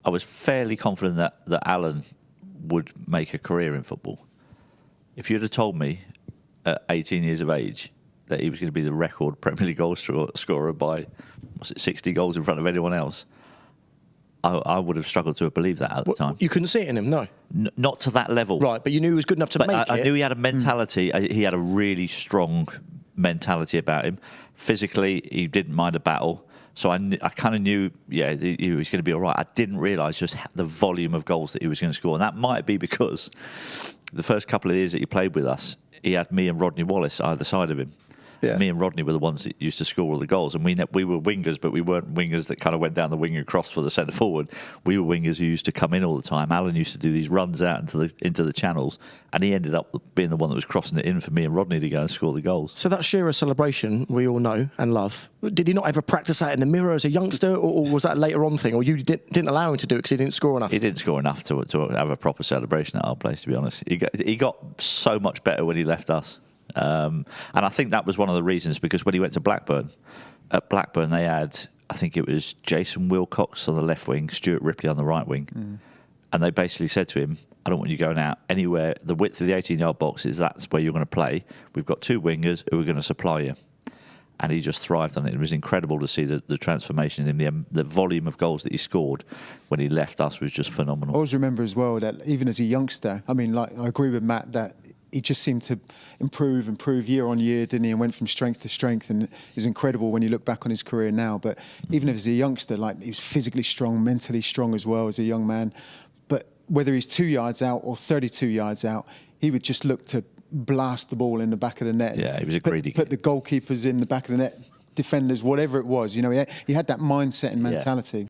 I was fairly confident that Alan would make a career in football. If you'd have told me at 18 years of age that he was going to be the record Premier League goal scorer by, 60 goals in front of anyone else, I would have struggled to have believed that at the time. You couldn't see it in him, no? Not to that level. Right, but you knew he was good enough to make it. I knew he had a mentality. He had a really strong mentality about him. Physically, he didn't mind a battle. So I kind of knew, he was going to be all right. I didn't realise just the volume of goals that he was going to score. And that might be because the first couple of years that he played with us, he had me and Rodney Wallace either side of him. Yeah. Me and Rodney were the ones that used to score all the goals, and we were wingers, but we weren't wingers that kind of went down the wing and crossed for the centre forward. We were wingers who used to come in all the time. Alan used to do these runs out into the channels, and he ended up being the one that was crossing it in for me and Rodney to go and score the goals. So that Shearer celebration we all know and love, did he not ever practice that in the mirror as a youngster, or was that a later on thing, or you didn't allow him to do it because he didn't score enough? He didn't score enough to have a proper celebration at our place, to be honest. He got so much better when he left us. And I think that was one of the reasons, because when he went to Blackburn, at Blackburn they had, I think it was Jason Wilcox on the left wing, Stuart Ripley on the right wing, and they basically said to him, I don't want you going out anywhere, the width of the 18-yard box that's where you're going to play. We've got two wingers who are going to supply you. And he just thrived on it. It was incredible to see the transformation in him. The volume of goals that he scored when he left us was just phenomenal. I always remember as well that even as a youngster, I mean, like, I agree with Matt that he just seemed to improve year on year, didn't he? And went from strength to strength, and it's incredible when you look back on his career now. But even as a youngster, like, he was physically strong, mentally strong as well as a young man. But whether he's 2 yards out or 32 yards out, he would just look to blast the ball in the back of the net. Yeah, he was a greedy kid. Put the goalkeepers in the back of the net, defenders, whatever it was. You know, he had that mindset and mentality. Yeah.